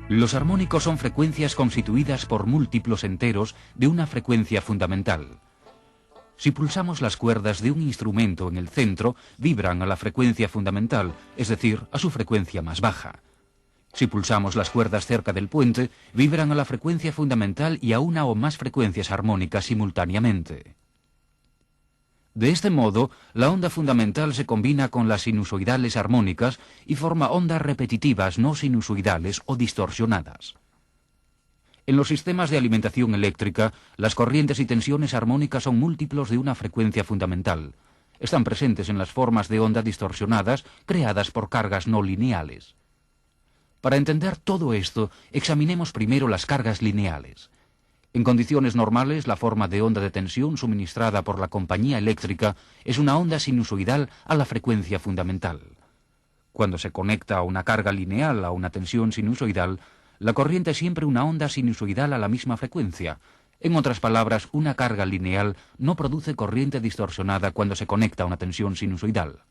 Los armónicos son frecuencias constituidas por múltiplos enteros de una frecuencia fundamental. Si pulsamos las cuerdas de un instrumento en el centro, vibran a la frecuencia fundamental, es decir, a su frecuencia más baja. Si pulsamos las cuerdas cerca del puente, vibran a la frecuencia fundamental y a una o más frecuencias armónicas simultáneamente. De este modo, la onda fundamental se combina con las sinusoidales armónicas y forma ondas repetitivas no sinusoidales o distorsionadas. En los sistemas de alimentación eléctrica, las corrientes y tensiones armónicas son múltiplos de una frecuencia fundamental. Están presentes en las formas de onda distorsionadas creadas por cargas no lineales. Para entender todo esto, examinemos primero las cargas lineales. En condiciones normales, la forma de onda de tensión suministrada por la compañía eléctrica es una onda sinusoidal a la frecuencia fundamental. Cuando se conecta una carga lineal a una tensión sinusoidal, la corriente es siempre una onda sinusoidal a la misma frecuencia. En otras palabras, una carga lineal no produce corriente distorsionada cuando se conecta a una tensión sinusoidal.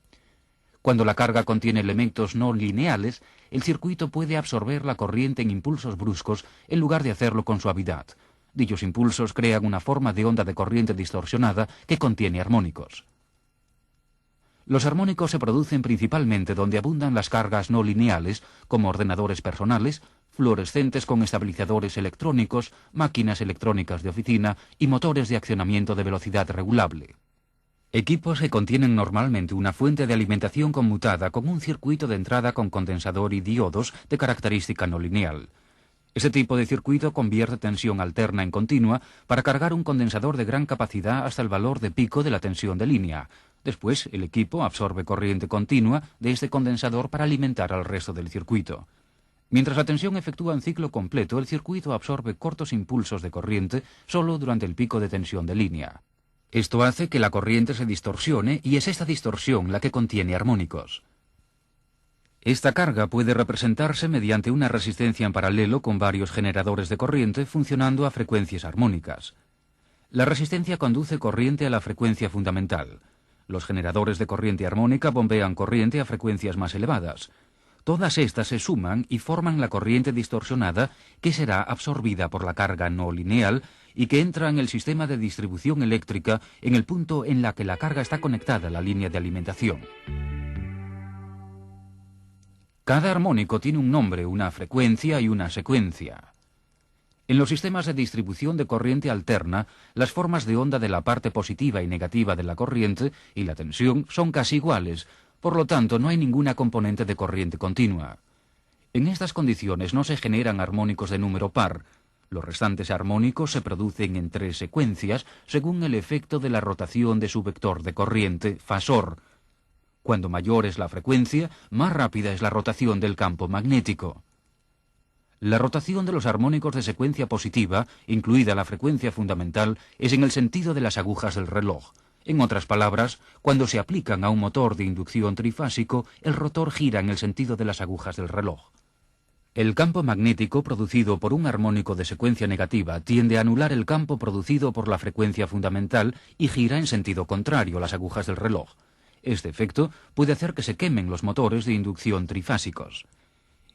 Cuando la carga contiene elementos no lineales, el circuito puede absorber la corriente en impulsos bruscos en lugar de hacerlo con suavidad. Dichos impulsos crean una forma de onda de corriente distorsionada que contiene armónicos. Los armónicos se producen principalmente donde abundan las cargas no lineales, como ordenadores personales, fluorescentes con estabilizadores electrónicos, máquinas electrónicas de oficina y motores de accionamiento de velocidad regulable. Equipos que contienen normalmente una fuente de alimentación conmutada con un circuito de entrada con condensador y diodos de característica no lineal. Este tipo de circuito convierte tensión alterna en continua para cargar un condensador de gran capacidad hasta el valor de pico de la tensión de línea. Después, el equipo absorbe corriente continua de este condensador para alimentar al resto del circuito. Mientras la tensión efectúa un ciclo completo, el circuito absorbe cortos impulsos de corriente solo durante el pico de tensión de línea. Esto hace que la corriente se distorsione y es esta distorsión la que contiene armónicos. Esta carga puede representarse mediante una resistencia en paralelo con varios generadores de corriente funcionando a frecuencias armónicas. La resistencia conduce corriente a la frecuencia fundamental. Los generadores de corriente armónica bombean corriente a frecuencias más elevadas. Todas estas se suman y forman la corriente distorsionada que será absorbida por la carga no lineal y que entra en el sistema de distribución eléctrica en el punto en la que la carga está conectada a la línea de alimentación. Cada armónico tiene un nombre, una frecuencia y una secuencia. En los sistemas de distribución de corriente alterna, las formas de onda de la parte positiva y negativa de la corriente y la tensión son casi iguales, por lo tanto no hay ninguna componente de corriente continua. En estas condiciones no se generan armónicos de número par. Los restantes armónicos se producen en tres secuencias según el efecto de la rotación de su vector de corriente, fasor. Cuando mayor es la frecuencia, más rápida es la rotación del campo magnético. La rotación de los armónicos de secuencia positiva, incluida la frecuencia fundamental, es en el sentido de las agujas del reloj. En otras palabras, cuando se aplican a un motor de inducción trifásico, el rotor gira en el sentido de las agujas del reloj. El campo magnético producido por un armónico de secuencia negativa tiende a anular el campo producido por la frecuencia fundamental y gira en sentido contrario a las agujas del reloj. Este efecto puede hacer que se quemen los motores de inducción trifásicos.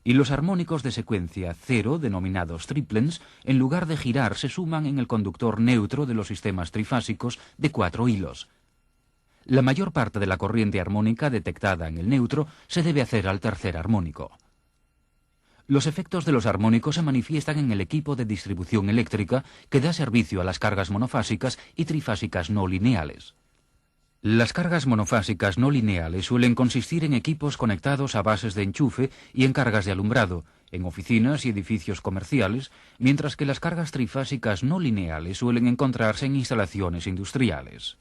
Y los armónicos de secuencia cero, denominados triplens, en lugar de girar se suman en el conductor neutro de los sistemas trifásicos de 4 hilos. La mayor parte de la corriente armónica detectada en el neutro se debe hacer al tercer armónico. Los efectos de los armónicos se manifiestan en el equipo de distribución eléctrica que da servicio a las cargas monofásicas y trifásicas no lineales. Las cargas monofásicas no lineales suelen consistir en equipos conectados a bases de enchufe y en cargas de alumbrado, en oficinas y edificios comerciales, mientras que las cargas trifásicas no lineales suelen encontrarse en instalaciones industriales.